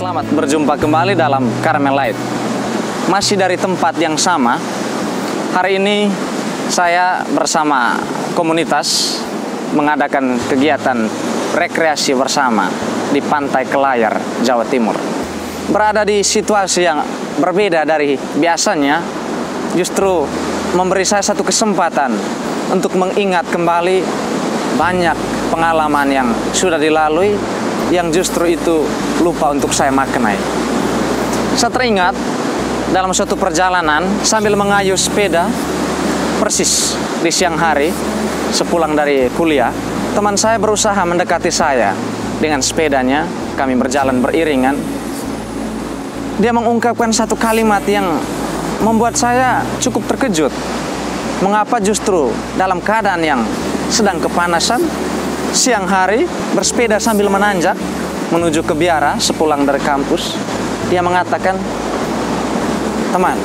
Selamat berjumpa kembali dalam Carmelite. Masih dari tempat yang sama. Hari ini saya bersama komunitas mengadakan kegiatan rekreasi bersama di Pantai Kelayar, Jawa Timur. Berada di situasi yang berbeda dari biasanya, justru memberi saya satu kesempatan untuk mengingat kembali banyak pengalaman yang sudah dilalui yang justru itu lupa untuk saya maknai. Saya teringat dalam suatu perjalanan sambil mengayuh sepeda, persis di siang hari sepulang dari kuliah, teman saya berusaha mendekati saya dengan sepedanya. Kami berjalan beriringan. Dia mengungkapkan satu kalimat yang membuat saya cukup terkejut. Mengapa justru dalam keadaan yang sedang kepanasan, siang hari bersepeda sambil menanjak menuju ke biara sepulang dari kampus, dia mengatakan, "Teman,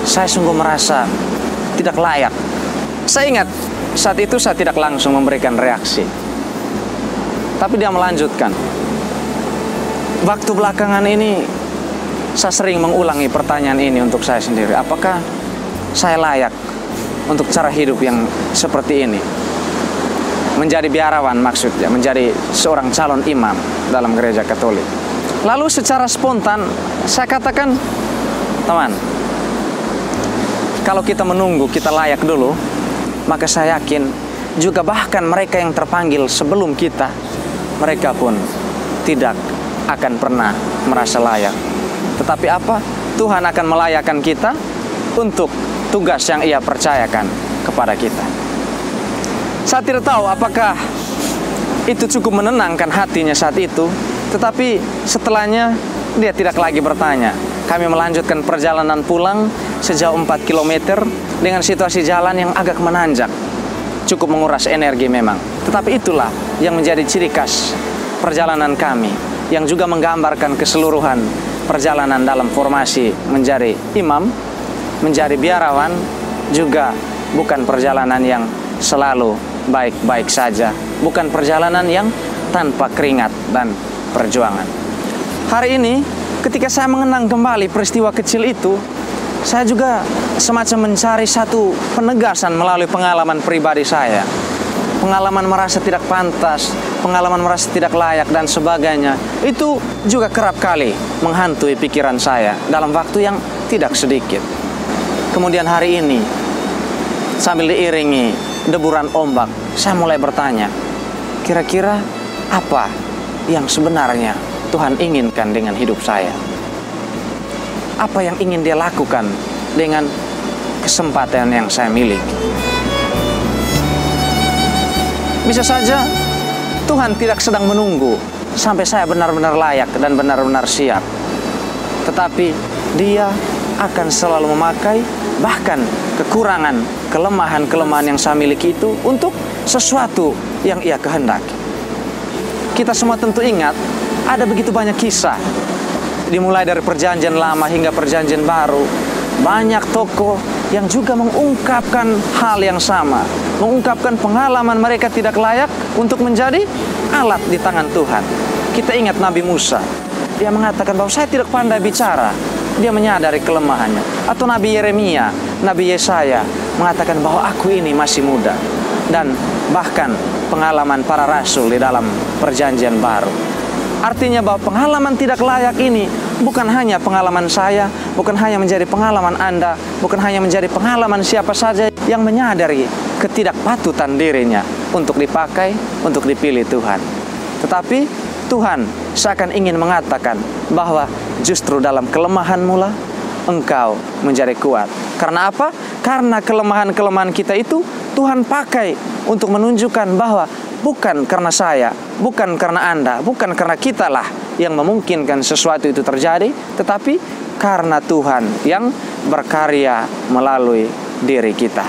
saya sungguh merasa tidak layak." Saya ingat saat itu saya tidak langsung memberikan reaksi, tapi dia melanjutkan, "Waktu belakangan ini saya sering mengulangi pertanyaan ini untuk saya sendiri. Apakah saya layak untuk cara hidup yang seperti ini? Menjadi biarawan maksudnya, menjadi seorang calon imam dalam gereja Katolik." Lalu secara spontan saya katakan, "Teman, kalau kita menunggu kita layak dulu, maka saya yakin juga bahkan mereka yang terpanggil sebelum kita, mereka pun tidak akan pernah merasa layak. Tetapi apa? Tuhan akan melayakkan kita untuk tugas yang Ia percayakan kepada kita." Saya tidak tahu apakah itu cukup menenangkan hatinya saat itu, tetapi setelahnya dia tidak lagi bertanya. Kami melanjutkan perjalanan pulang sejauh 4 km dengan situasi jalan yang agak menanjak. Cukup menguras energi memang. Tetapi itulah yang menjadi ciri khas perjalanan kami, yang juga menggambarkan keseluruhan perjalanan dalam formasi menjadi imam, menjadi biarawan, juga bukan perjalanan yang selalu baik-baik saja, bukan perjalanan yang tanpa keringat dan perjuangan. Hari ini ketika saya mengenang kembali peristiwa kecil itu, saya juga semacam mencari satu penegasan melalui pengalaman pribadi saya. Pengalaman merasa tidak pantas, pengalaman merasa tidak layak dan sebagainya, itu juga kerap kali menghantui pikiran saya dalam waktu yang tidak sedikit. Kemudian hari ini, sambil diiringi deburan ombak, saya mulai bertanya, kira-kira apa yang sebenarnya Tuhan inginkan dengan hidup saya? Apa yang ingin Dia lakukan dengan kesempatan yang saya miliki? Bisa saja Tuhan tidak sedang menunggu sampai saya benar-benar layak dan benar-benar siap, tetapi Dia akan selalu memakai bahkan kekurangan, kelemahan-kelemahan yang saya miliki itu untuk sesuatu yang Ia kehendaki. Kita semua tentu ingat ada begitu banyak kisah, dimulai dari perjanjian lama hingga perjanjian baru. Banyak tokoh yang juga mengungkapkan hal yang sama, mengungkapkan pengalaman mereka tidak layak untuk menjadi alat di tangan Tuhan. Kita ingat Nabi Musa, dia mengatakan bahwa saya tidak pandai bicara. Dia menyadari kelemahannya. Atau Nabi Yeremia, Nabi Yesaya mengatakan bahwa aku ini masih muda. Dan bahkan pengalaman para rasul di dalam perjanjian baru. Artinya bahwa pengalaman tidak layak ini bukan hanya pengalaman saya, bukan hanya menjadi pengalaman Anda, bukan hanya menjadi pengalaman siapa saja yang menyadari ketidakpatutan dirinya untuk dipakai, untuk dipilih Tuhan. Tetapi Tuhan seakan ingin mengatakan bahwa justru dalam kelemahanmu lah engkau menjadi kuat. Karena apa? Karena kelemahan-kelemahan kita itu Tuhan pakai untuk menunjukkan bahwa bukan karena saya, bukan karena Anda, bukan karena kita lah yang memungkinkan sesuatu itu terjadi, tetapi karena Tuhan yang berkarya melalui diri kita.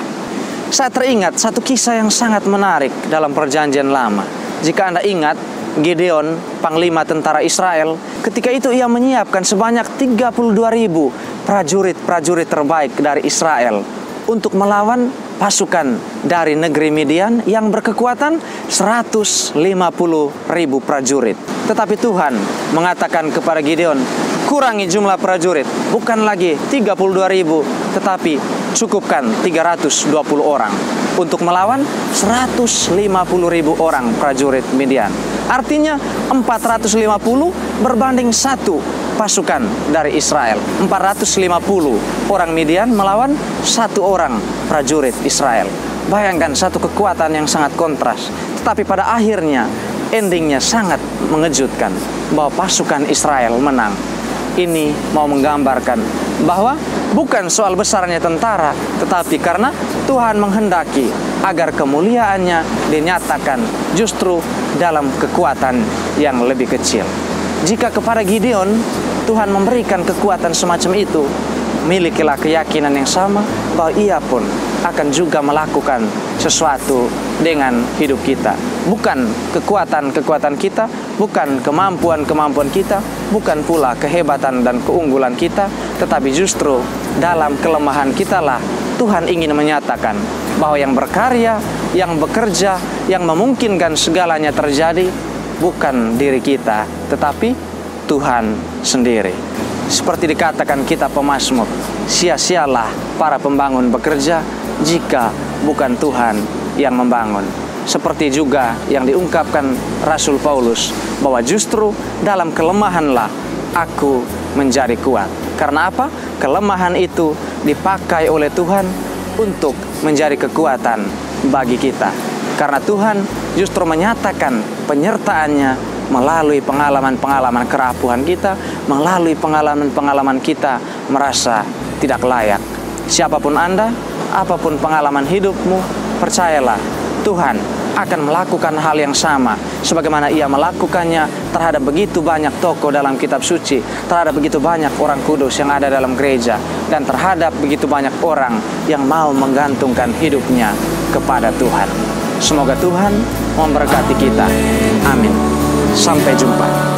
Saya teringat satu kisah yang sangat menarik dalam perjanjian lama. Jika Anda ingat, Gideon, panglima tentara Israel, ketika itu ia menyiapkan sebanyak 32.000 prajurit-prajurit terbaik dari Israel untuk melawan pasukan dari negeri Midian yang berkekuatan 150.000 prajurit. Tetapi Tuhan mengatakan kepada Gideon, kurangi jumlah prajurit, bukan lagi 32.000, tetapi cukupkan 320 orang untuk melawan 150.000 orang prajurit Midian. Artinya 450 berbanding 1 pasukan dari Israel. 450 orang Midian melawan 1 orang prajurit Israel. Bayangkan satu kekuatan yang sangat kontras. Tetapi pada akhirnya endingnya sangat mengejutkan bahwa pasukan Israel menang. Ini mau menggambarkan bahwa bukan soal besarnya tentara, tetapi karena Tuhan menghendaki agar kemuliaannya dinyatakan justru dalam kekuatan yang lebih kecil. Jika kepada Gideon Tuhan memberikan kekuatan semacam itu, milikilah keyakinan yang sama bahwa ia pun akan juga melakukan sesuatu dengan hidup kita. Bukan kekuatan-kekuatan kita, bukan kemampuan-kemampuan kita, bukan pula kehebatan dan keunggulan kita, tetapi justru dalam kelemahan kitalah Tuhan ingin menyatakan bahwa yang berkarya, yang bekerja, yang memungkinkan segalanya terjadi bukan diri kita, tetapi Tuhan sendiri. Seperti dikatakan kitab Pemazmur, sia-sialah para pembangun bekerja jika bukan Tuhan yang membangun. Seperti juga yang diungkapkan Rasul Paulus, bahwa justru dalam kelemahanlah aku menjadi kuat. Karena apa? Kelemahan itu dipakai oleh Tuhan untuk menjadi kekuatan bagi kita. Karena Tuhan justru menyatakan penyertaannya melalui pengalaman-pengalaman kerapuhan kita, melalui pengalaman-pengalaman kita merasa tidak layak. Siapapun Anda, apapun pengalaman hidupmu, percayalah Tuhan akan melakukan hal yang sama sebagaimana Ia melakukannya terhadap begitu banyak tokoh dalam kitab suci, terhadap begitu banyak orang kudus yang ada dalam gereja, dan terhadap begitu banyak orang yang mau menggantungkan hidupnya kepada Tuhan. Semoga Tuhan memberkati kita. Amin. Sampai jumpa.